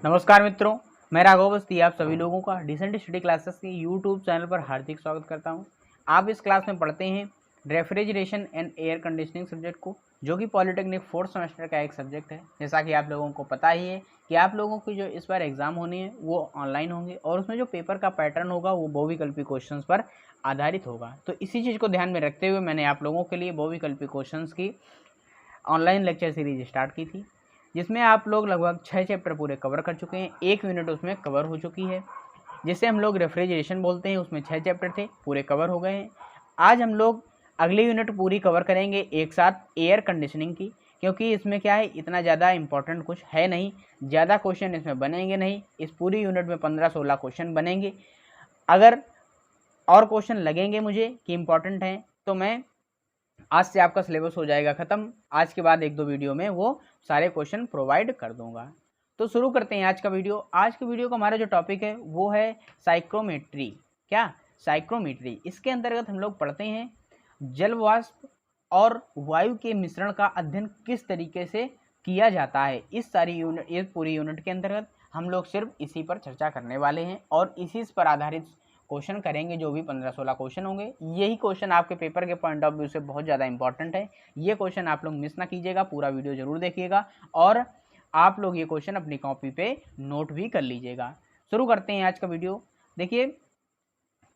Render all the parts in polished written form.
नमस्कार मित्रों, मैं राघव अवस्थी आप सभी लोगों का डिसेंट स्टडी क्लासेस के यूट्यूब चैनल पर हार्दिक स्वागत करता हूं। आप इस क्लास में पढ़ते हैं refrigeration and air conditioning subject को, जो कि पॉलिटेक्निक फोर्थ सेमेस्टर का एक सब्जेक्ट है। जैसा कि आप लोगों को पता ही है कि आप लोगों की जो इस बार एग्जाम होने हैं वो ऑनलाइन होंगे और उसमें जो पेपर का पैटर्न होगा वो बहुविकल्पी क्वेश्चन पर आधारित होगा। तो इसी चीज़ को ध्यान में रखते हुए मैंने आप लोगों के लिए बहुविकल्पी क्वेश्चन की ऑनलाइन लेक्चर सीरीज स्टार्ट की थी, जिसमें आप लोग लगभग 6 चैप्टर पूरे कवर कर चुके हैं। 1 यूनिट उसमें कवर हो चुकी है, जिसे हम लोग रेफ्रिजरेशन बोलते हैं। उसमें 6 चैप्टर थे, पूरे कवर हो गए हैं। आज हम लोग अगली यूनिट पूरी कवर करेंगे एक साथ एयर कंडीशनिंग की, क्योंकि इसमें क्या है, इतना ज़्यादा इंपॉर्टेंट कुछ है नहीं, ज़्यादा क्वेश्चन इसमें बनेंगे नहीं। इस पूरी यूनिट में 15-16 क्वेश्चन बनेंगे। अगर और क्वेश्चन लगेंगे मुझे कि इंपॉर्टेंट हैं तो मैं आज से आपका सिलेबस हो जाएगा ख़त्म। आज के बाद 1-2 वीडियो में वो सारे क्वेश्चन प्रोवाइड कर दूंगा। तो शुरू करते हैं आज का वीडियो। आज के वीडियो का हमारा जो टॉपिक है वो है साइक्रोमेट्री। क्या? साइक्रोमेट्री। इसके अंतर्गत हम लोग पढ़ते हैं जल वाष्प और वायु के मिश्रण का अध्ययन किस तरीके से किया जाता है। इस पूरी यूनिट के अंतर्गत हम लोग सिर्फ इसी पर चर्चा करने वाले हैं और इसी पर आधारित क्वेश्चन करेंगे। जो भी 15-16 क्वेश्चन होंगे, यही क्वेश्चन आपके पेपर के पॉइंट ऑफ व्यू से बहुत ज़्यादा इंपॉर्टेंट है। ये क्वेश्चन आप लोग मिस ना कीजिएगा, पूरा वीडियो जरूर देखिएगा और आप लोग ये क्वेश्चन अपनी कॉपी पे नोट भी कर लीजिएगा। शुरू करते हैं आज का वीडियो। देखिए,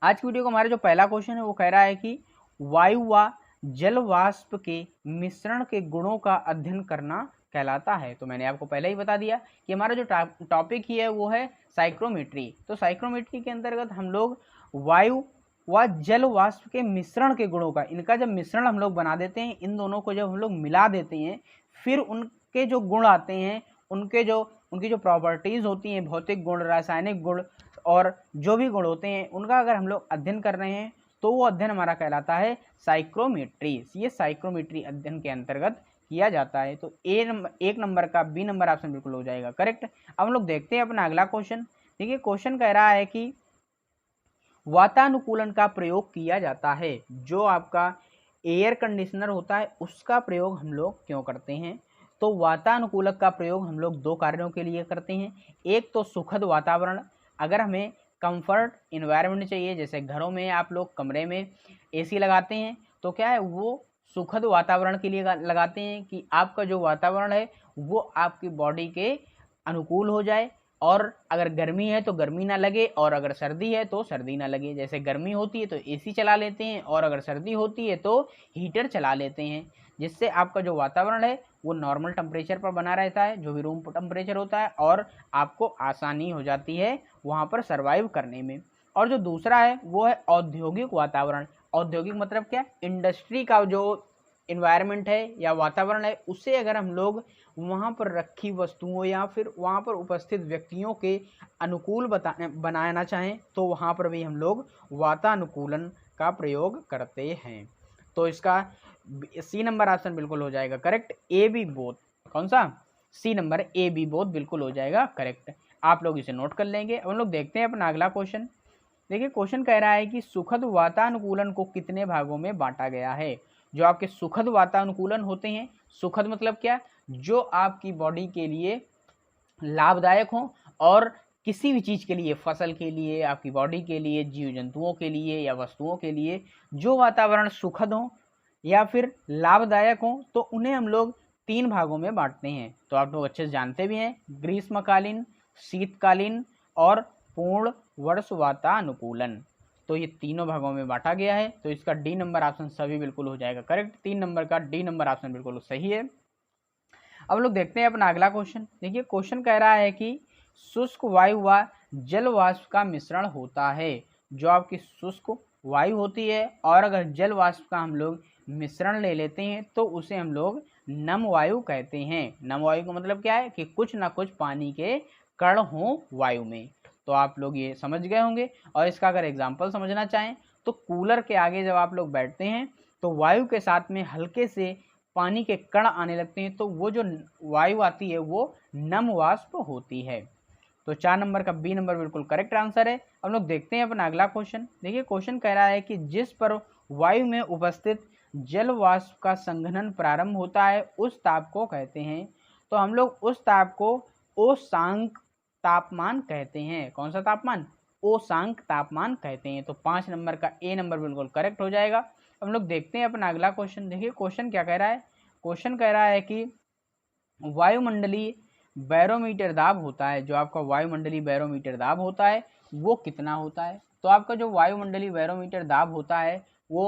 आज की वीडियो का हमारा जो पहला क्वेश्चन है वो कह रहा है कि वायु व जल वाष्प के मिश्रण के गुणों का अध्ययन करना कहलाता है। तो मैंने आपको पहले ही बता दिया कि हमारा जो टॉपिक ही है वो है साइक्रोमेट्री। तो साइक्रोमेट्री के अंतर्गत हम लोग वायु व जल वाष्प के मिश्रण के गुणों का, इनका जब मिश्रण हम लोग बना देते हैं, इन दोनों को जब हम लोग मिला देते हैं, फिर उनके जो गुण आते हैं, उनकी जो प्रॉपर्टीज होती हैं, भौतिक गुण, रासायनिक गुण और जो भी गुण होते हैं, उनका अगर हम लोग अध्ययन कर रहे हैं तो वो अध्ययन हमारा कहलाता है साइक्रोमेट्री। ये साइक्रोमेट्री अध्ययन के अंतर्गत किया जाता है। तो एक नंबर का बी नंबर ऑप्शन बिल्कुल हो जाएगा करेक्ट। अब हम लोग देखते हैं अपना अगला क्वेश्चन। देखिए, क्वेश्चन कह रहा है कि वातानुकूलन का प्रयोग किया जाता है। जो आपका एयर कंडीशनर होता है उसका प्रयोग हम लोग क्यों करते हैं? तो वातानुकूलक का प्रयोग हम लोग 2 कार्यों के लिए करते हैं। एक तो सुखद वातावरण, अगर हमें कंफर्ट इन्वायरमेंट चाहिए, जैसे घरों में आप लोग कमरे में एसी लगाते हैं तो क्या है, वो सुखद वातावरण के लिए लगाते हैं कि आपका जो वातावरण है वो आपकी बॉडी के अनुकूल हो जाए, और अगर गर्मी है तो गर्मी ना लगे और अगर सर्दी है तो सर्दी ना लगे। जैसे गर्मी होती है तो एसी चला लेते हैं और अगर सर्दी होती है तो हीटर चला लेते हैं, जिससे आपका जो वातावरण है वो नॉर्मल टेम्परेचर पर बना रहता है, जो भी रूम टेम्परेचर होता है, और आपको आसानी हो जाती है वहाँ पर सर्वाइव करने में। और जो दूसरा है वो है औद्योगिक वातावरण। औद्योगिक मतलब क्या? इंडस्ट्री का जो इन्वायरमेंट है या वातावरण है, उसे अगर हम लोग वहाँ पर रखी वस्तुओं या फिर वहाँ पर उपस्थित व्यक्तियों के अनुकूल बनाना चाहें तो वहाँ पर भी हम लोग वातानुकूलन का प्रयोग करते हैं। तो इसका सी नंबर ऑप्शन बिल्कुल हो जाएगा करेक्ट। ए बी बोथ, कौन सा? C number, A B both बिल्कुल हो जाएगा करेक्ट। आप लोग इसे नोट कर लेंगे। हम लोग देखते हैं अपना अगला क्वेश्चन। देखिए, क्वेश्चन कह रहा है कि सुखद वातानुकूलन को कितने भागों में बांटा गया है। जो आपके सुखद वातानुकूलन होते हैं, सुखद मतलब क्या? जो आपकी बॉडी के लिए लाभदायक हो और किसी भी चीज़ के लिए, फसल के लिए, आपकी बॉडी के लिए, जीव जंतुओं के लिए या वस्तुओं के लिए जो वातावरण सुखद हो या फिर लाभदायक हो, तो उन्हें हम लोग 3 भागों में बांटते हैं। तो आप लोग अच्छे से जानते भी हैं, ग्रीष्मकालीन, शीतकालीन और पूर्ण वर्ष वातानुकूलन। तो ये तीनों भागों में बांटा गया है। तो इसका डी नंबर ऑप्शन सभी बिल्कुल हो जाएगा करेक्ट। 3 नंबर का डी नंबर ऑप्शन बिल्कुल सही है। अब लोग देखते हैं अपना अगला क्वेश्चन। देखिए, क्वेश्चन कह रहा है कि शुष्क वायु व जल वाष्प का मिश्रण होता है। जो आपकी शुष्क वायु होती है और अगर जल वाष्प का हम लोग मिश्रण ले लेते हैं तो उसे हम लोग नम वायु कहते हैं। नम वायु का मतलब क्या है कि कुछ ना कुछ पानी के कण हों वायु में। तो आप लोग ये समझ गए होंगे। और इसका अगर एग्जाम्पल समझना चाहें तो कूलर के आगे जब आप लोग बैठते हैं तो वायु के साथ में हल्के से पानी के कण आने लगते हैं, तो वो जो वायु आती है वो नम वाष्प होती है। तो 4 नंबर का बी नंबर बिल्कुल करेक्ट आंसर है। हम लोग देखते हैं अपना अगला क्वेश्चन। देखिए, क्वेश्चन कह रहा है कि जिस पर वायु में उपस्थित जल वाष्प का संघनन प्रारंभ होता है उस ताप को कहते हैं। तो हम लोग उस ताप को ओशांक तापमान कहते हैं। कौन सा तापमान? ओशांक तापमान कहते हैं। तो 5 नंबर का ए नंबर बिल्कुल करेक्ट हो जाएगा। हम लोग देखते हैं अपना अगला क्वेश्चन। देखिए क्वेश्चन क्या कह रहा है। क्वेश्चन कह रहा है कि वायुमंडलीय बैरोमीटर दाब होता है, जो आपका वायुमंडलीय बैरोमीटर दाब होता है वो कितना होता है। तो आपका जो वायुमंडलीय बैरोमीटर दाब होता है वो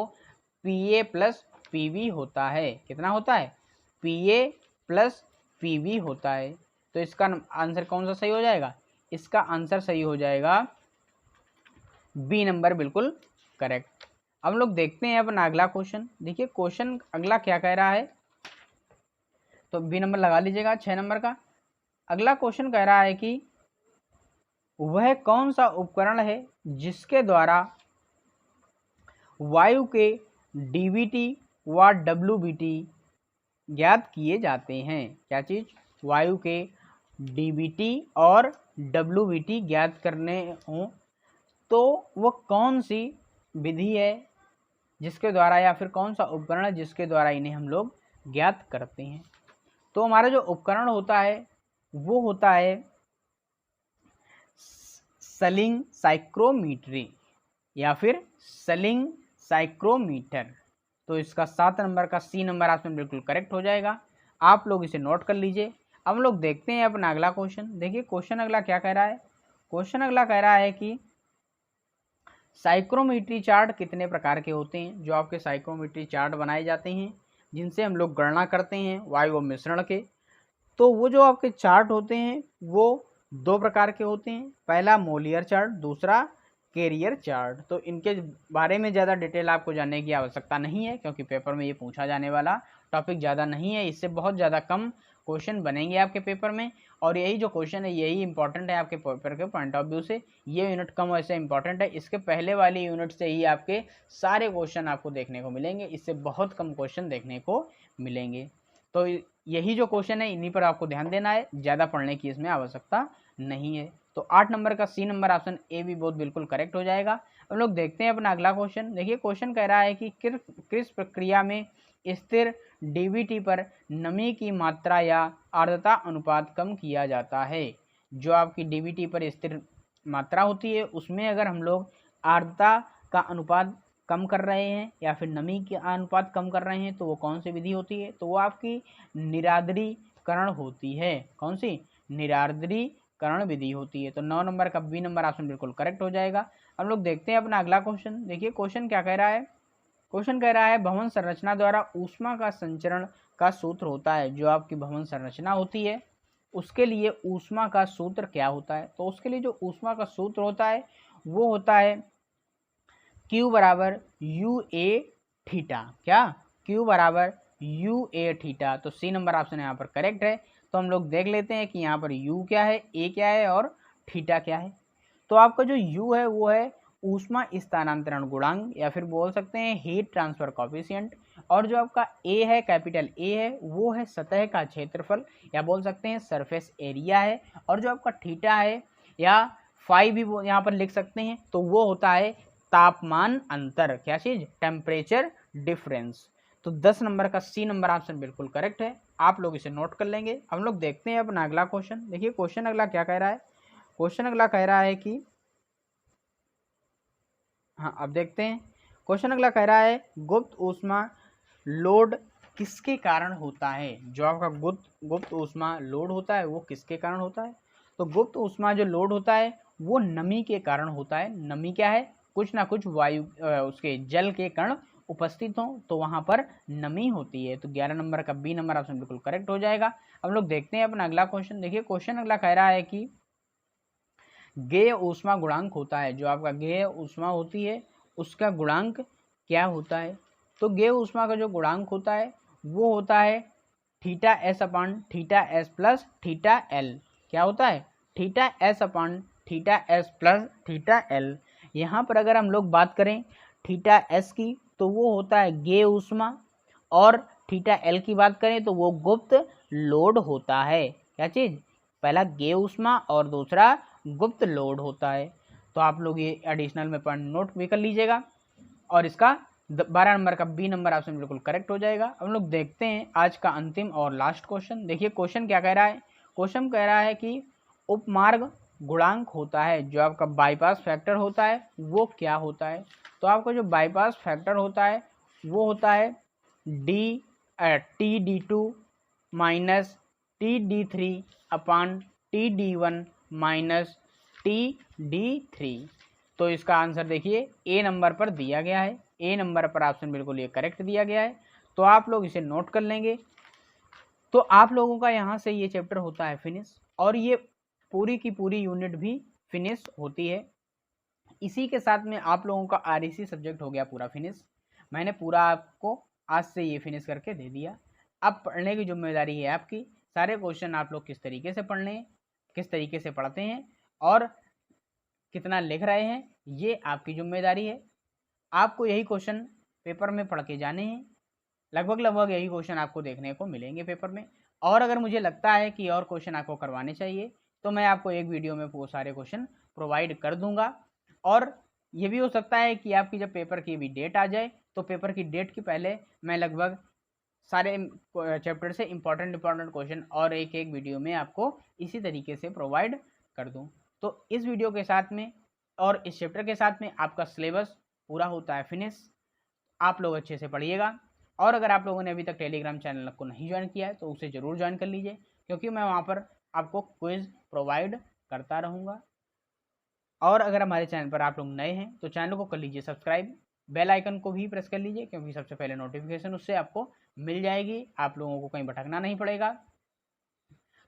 PA प्लस PV होता है। कितना होता है? PA प्लस PV होता है। तो इसका आंसर कौन सा सही हो जाएगा? इसका आंसर सही हो जाएगा बी नंबर बिल्कुल करेक्ट। हम लोग देखते हैं अपना अगला क्वेश्चन। देखिए क्वेश्चन अगला क्या कह रहा है, तो बी नंबर लगा लीजिएगा 6 नंबर का। अगला क्वेश्चन कह रहा है कि वह कौन सा उपकरण है जिसके द्वारा वायु के DVT व WBT ज्ञात किए जाते हैं। क्या चीज? वायु के DVT और WBT ज्ञात करने हो तो वह कौन सी विधि है जिसके द्वारा, या फिर कौन सा उपकरण है जिसके द्वारा इन्हें हम लोग ज्ञात करते हैं। तो हमारा जो उपकरण होता है वो होता है सलिंग साइक्रोमीटरी या फिर सलिंग साइक्रोमीटर। तो इसका 7 नंबर का सी नंबर ऑप्शन बिल्कुल करेक्ट हो जाएगा। आप लोग इसे नोट कर लीजिए। हम लोग देखते हैं अपना अगला क्वेश्चन। देखिए क्वेश्चन अगला क्या कह रहा है। क्वेश्चन अगला कह रहा है कि साइक्रोमीट्री चार्ट कितने प्रकार के होते हैं। जो आपके साइक्रोमीट्री चार्ट बनाए जाते हैं जिनसे हम लोग गणना करते हैं वायु और मिश्रण के, तो वो जो आपके चार्ट होते हैं वो 2 प्रकार के होते हैं। पहला मोलियर चार्ट, दूसरा कैरियर चार्ट। तो इनके बारे में ज़्यादा डिटेल आपको जानने की आवश्यकता नहीं है क्योंकि पेपर में ये पूछा जाने वाला टॉपिक ज़्यादा नहीं है। इससे बहुत ज़्यादा कम क्वेश्चन बनेंगे आपके पेपर में, और यही जो क्वेश्चन है यही इंपॉर्टेंट है आपके पेपर के पॉइंट ऑफ व्यू से। ये यूनिट कम वैसे इंपॉर्टेंट है, इसके पहले वाली यूनिट से ही आपके सारे क्वेश्चन आपको देखने को मिलेंगे, इससे बहुत कम क्वेश्चन देखने को मिलेंगे। तो यही जो क्वेश्चन है इन्हीं पर आपको ध्यान देना है, ज़्यादा पढ़ने की इसमें आवश्यकता नहीं है। तो 8 नंबर का सी नंबर ऑप्शन ए भी बहुत बिल्कुल करेक्ट हो जाएगा। हम लोग देखते हैं अपना अगला क्वेश्चन। देखिए क्वेश्चन कह रहा है कि किस प्रक्रिया में स्थिर DVT पर नमी की मात्रा या आर्द्रता अनुपात कम किया जाता है। जो आपकी DVT पर स्थिर मात्रा होती है उसमें अगर हम लोग आर्द्रता का अनुपात कम कर रहे हैं या फिर नमी के अनुपात कम कर रहे हैं तो वो कौन सी विधि होती है। तो वो आपकी निरार्द्रीकरण होती है। कौन सी? निरार्द्रीकरण विधि होती है। तो 9 नंबर का बी नंबर ऑप्शन बिल्कुल करेक्ट हो जाएगा। हम लोग देखते हैं अपना अगला क्वेश्चन। देखिए क्वेश्चन क्या कह रहा है। क्वेश्चन कह रहा है भवन संरचना द्वारा ऊष्मा का संचरण का सूत्र होता है। जो आपकी भवन संरचना होती है उसके लिए ऊष्मा का सूत्र क्या होता है। तो उसके लिए जो ऊष्मा का सूत्र होता है वो होता है Q बराबर UA थीटा। क्या? Q बराबर UA थीटा। तो सी नंबर ऑप्शन यहाँ पर करेक्ट है। तो हम लोग देख लेते हैं कि यहाँ पर U क्या है, A क्या है और थीटा क्या है। तो आपका जो U है वो है ऊष्मा स्थानांतरण गुणांक या फिर बोल सकते हैं हीट ट्रांसफर कॉफिशिएंट, और जो आपका A है, कैपिटल A है, वो है सतह का क्षेत्रफल या बोल सकते हैं सरफेस एरिया है, और जो आपका थीटा है या फाई भी यहाँ पर लिख सकते हैं तो वो होता है तापमान अंतर। क्या चीज? Temperature difference. तो 10 नंबर का सी नंबर ऑप्शन बिल्कुल करेक्ट है। आप लोग इसे नोट कर लेंगे। हम लोग देखते हैं अपना अगला क्वेश्चन। देखिए क्वेश्चन अगला क्या कह रहा है। क्वेश्चन अगला कह रहा है कि हाँ अब देखते हैं। क्वेश्चन अगला कह रहा है गुप्त ऊष्मा लोड किसके कारण होता है। जो आपका गुप्त ऊष्मा लोड होता है वो किसके कारण होता है। तो गुप्त ऊष्मा जो लोड होता है वो नमी के कारण होता है। नमी क्या है? कुछ ना कुछ वायु उसके जल के कण उपस्थित हों तो वहां पर नमी होती है। तो 11 नंबर का बी नंबर ऑप्शन बिल्कुल करेक्ट हो जाएगा। हम लोग देखते हैं अपना अगला क्वेश्चन। देखिए क्वेश्चन अगला कह रहा है कि गेय ऊष्मा गुणांक होता है। जो आपका गेय ऊष्मा होती है उसका गुणांक क्या होता है। तो गेय ऊष्मा का जो गुणांक होता है वो होता है थीटा एस अपान theta S plus theta L. क्या होता है? थीटा एस अपान theta S plus theta L. यहाँ पर अगर हम लोग बात करें थीटा एस की तो वो होता है गेय ऊष्मा, और थीटा एल की बात करें तो वो गुप्त लोड होता है। क्या चीज? पहला गेय ऊष्मा और दूसरा गुप्त लोड होता है। तो आप लोग ये एडिशनल में पॉइंट नोट भी कर लीजिएगा, और इसका 12 नंबर का बी नंबर ऑप्शन बिल्कुल करेक्ट हो जाएगा। हम लोग देखते हैं आज का अंतिम और लास्ट क्वेश्चन। देखिए क्वेश्चन क्या कह रहा है। क्वेश्चन कह रहा है कि उपमार्ग गुणांक होता है, जो आपका बाईपास फैक्टर होता है वो क्या होता है? तो आपका जो बाईपास फैक्टर होता है वो होता है TD2 माइनस TD3 अपान TD1 माइनस TD3। तो इसका आंसर देखिए ए नंबर पर दिया गया है, ए नंबर पर ऑप्शन बिल्कुल ये करेक्ट दिया गया है। तो आप लोग इसे नोट कर लेंगे। तो आप लोगों का यहाँ से ये चैप्टर होता है फिनिश, और ये पूरी की पूरी यूनिट भी फिनिश होती है। इसी के साथ में आप लोगों का आरईसी सब्जेक्ट हो गया पूरा फिनिश। मैंने पूरा आपको आज से ये फिनिश करके दे दिया। अब पढ़ने की जिम्मेदारी है आपकी। सारे क्वेश्चन आप लोग किस तरीके से पढ़ लें, किस तरीके से पढ़ते हैं और कितना लिख रहे हैं, ये आपकी जिम्मेदारी है। आपको यही क्वेश्चन पेपर में पढ़ के जाने हैं। लगभग यही क्वेश्चन आपको देखने को मिलेंगे पेपर में। और अगर मुझे लगता है कि और क्वेश्चन आपको करवाने चाहिए तो मैं आपको एक वीडियो में वो सारे क्वेश्चन प्रोवाइड कर दूंगा। और ये भी हो सकता है कि आपकी जब पेपर की भी डेट आ जाए तो पेपर की डेट के पहले मैं लगभग सारे चैप्टर से इम्पॉर्टेंट क्वेश्चन और एक एक वीडियो में आपको इसी तरीके से प्रोवाइड कर दूं। तो इस वीडियो के साथ में और इस चैप्टर के साथ में आपका सिलेबस पूरा होता है फिनिश। आप लोग अच्छे से पढ़िएगा। और अगर आप लोगों ने अभी तक टेलीग्राम चैनल को नहीं ज्वाइन किया है तो उसे ज़रूर ज्वाइन कर लीजिए, क्योंकि मैं वहाँ पर आपको क्विज़ प्रोवाइड करता रहूँगा। और अगर हमारे चैनल पर आप लोग नए हैं तो चैनल को कर लीजिए सब्सक्राइब, बेल आइकन को भी प्रेस कर लीजिए, क्योंकि सबसे पहले नोटिफिकेशन उससे आपको मिल जाएगी। आप लोगों को कहीं भटकना नहीं पड़ेगा।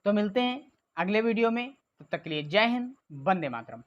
तो मिलते हैं अगले वीडियो में, तब तक के लिए जय हिंद, वंदे मातरम।